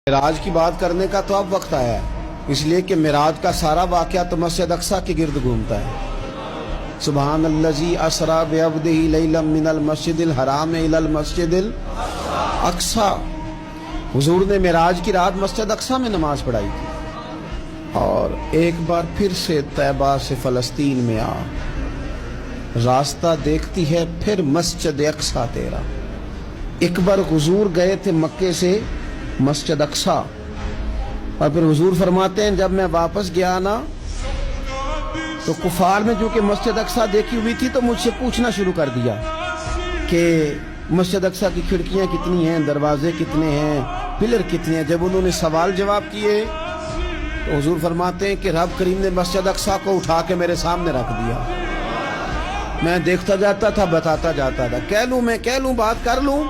معراج کی بات کرنے کا تو اب وقت آیا ہے، اس لیے کہ معراج کا سارا واقعہ تو مسجد اقصی کے گرد گھومتا ہے۔ سبحان الذی اسری بعبدہ لیلا من المسجد الحرام الی المسجد الاقصی۔ حضور نے معراج کی رات مسجد اقصی میں نماز پڑھائی تھی، اور ایک بار پھر سے طیبہ سے فلسطین میں آ راستہ دیکھتی ہے، پھر مسجد اقصی تیرا۔ ایک بار حضور گئے تھے مکے سے مسجد اقصی، اور پھر حضور فرماتے ہیں جب میں واپس گیا نا تو کفار میں جو کہ مسجد اقصی دیکھی ہوئی تھی تو مجھ سے پوچھنا شروع کر دیا کہ مسجد اقصی کی کھڑکیاں کتنی ہیں، دروازے کتنے ہیں، پلر کتنے ہیں۔ جب انہوں نے سوال جواب کیے تو حضور فرماتے ہیں کہ رب کریم نے مسجد اقصی کو اٹھا کے میرے سامنے رکھ دیا۔ میں دیکھتا جاتا تھا، بتاتا جاتا تھا، کہہ لوں بات کر لوں۔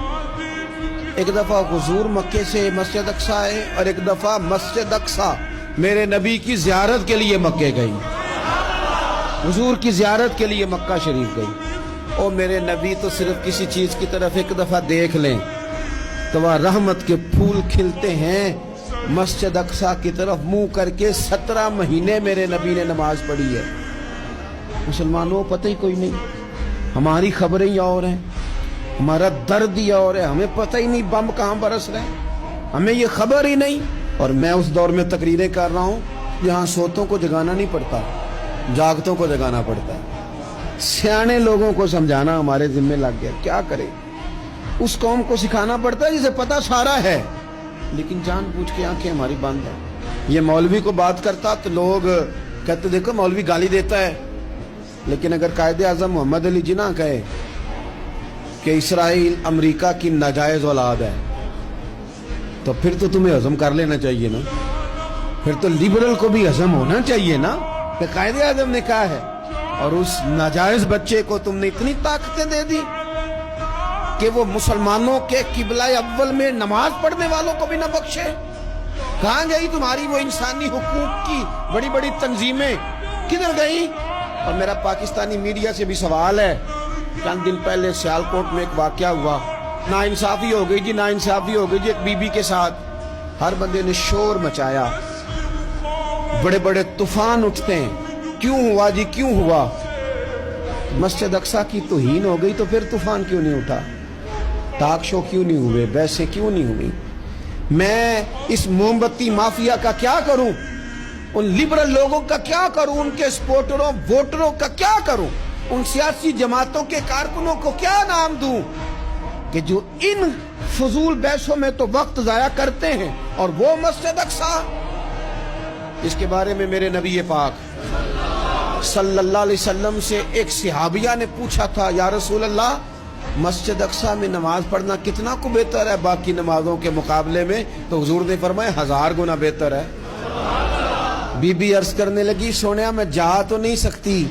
ایک دفعہ حضور مکے سے مسجد اقصی آئے، اور ایک دفعہ مسجد اقصی میرے نبی کی زیارت کے لیے مکے گئی، حضور کی زیارت کے لیے مکہ شریف گئی۔ اور میرے نبی تو صرف کسی چیز کی طرف ایک دفعہ دیکھ لیں تو وہ رحمت کے پھول کھلتے ہیں۔ مسجد اقصی کی طرف منہ کر کے 17 مہینے میرے نبی نے نماز پڑھی ہے۔ مسلمانوں پتہ ہی کوئی نہیں، ہماری خبریں ہی اور ہیں، ہمارا درد ہی اور ہے، ہمیں پتہ ہی نہیں بم کہاں برس رہے ہیں، ہمیں یہ خبر ہی نہیں۔ اور میں اس دور میں تقریریں کر رہا ہوں جہاں سوتوں کو جگانا نہیں پڑتا، جاگتوں کو جگانا پڑتا ہے۔ سیانے لوگوں کو سمجھانا ہمارے ذمہ لگ گیا، کیا کرے؟ اس قوم کو سکھانا پڑتا ہے جسے پتہ سارا ہے، لیکن جان بوجھ کے آنکھیں ہماری بند ہیں۔ یہ مولوی کو بات کرتا تو لوگ کہتے دیکھو مولوی گالی دیتا ہے، لیکن اگر قائد اعظم محمد علی جناح کہے کہ اسرائیل امریکہ کی ناجائز اولاد ہے تو پھر تو تمہیں ہضم کر لینا چاہیے نا، پھر تو لیبرل کو بھی ہضم ہونا چاہیے نا کہ قائد اعظم نے کہا ہے، اور اس ناجائز بچے کو تم نے اتنی طاقتیں دے دی کہ وہ مسلمانوں کے قبلہ اول میں نماز پڑھنے والوں کو بھی نہ بخشے۔ کہاں گئی تمہاری وہ انسانی حقوق کی بڑی بڑی تنظیمیں، کدھر گئی؟ اور میرا پاکستانی میڈیا سے بھی سوال ہے، چند دن پہلے سیالکوٹ میں ایک واقعہ ہوا، ناانصافی ہو گئی جی، ناانصافی ہو گئی جی ایک بی بی کے ساتھ۔ ہر بندے نے شور مچایا، بڑے بڑے طوفان اٹھتے ہیں، کیوں ہوا جی کیوں ہوا؟ مسجد اقصی کی توہین ہو گئی تو پھر طوفان کیوں نہیں اٹھا؟ ٹاک شو کیوں نہیں ہوئے؟ بحثیں کیوں نہیں ہوئی؟ میں اس موم بتی مافیا کا کیا کروں؟ ان لبرل لوگوں کا کیا کروں؟ ان کے سپورٹروں ووٹروں کا کیا کروں؟ ان سیاسی جماعتوں کے کارکنوں کو کیا نام دوں کہ جو ان فضول بحثوں میں تو وقت ضائع کرتے ہیں، اور وہ مسجد اقصی؟ اس کے بارے میں میرے نبی پاک صلی اللہ علیہ وسلم سے ایک صحابیہ نے پوچھا تھا، یا رسول اللہ مسجد اقصی میں نماز پڑھنا کتنا کو بہتر ہے باقی نمازوں کے مقابلے میں؟ تو حضور نے فرمایا 1000 گنا بہتر ہے۔ بی بی عرض کرنے لگی، سونیا میں جا تو نہیں سکتی،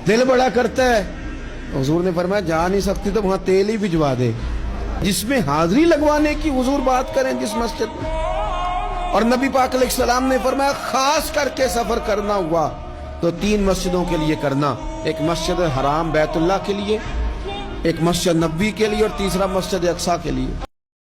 دل بڑا کرتا ہے۔ حضور نے فرمایا جا نہیں سکتی تو وہاں تیل ہی بھجوا دے، جس میں حاضری لگوانے کی حضور بات کریں جس مسجد میں۔ اور نبی پاک علیہ السلام نے فرمایا خاص کر کے سفر کرنا ہوا تو 3 مسجدوں کے لیے کرنا، ایک مسجد حرام بیت اللہ کے لیے، ایک مسجد نبوی کے لیے، اور تیسرا مسجد اقصی کے لیے۔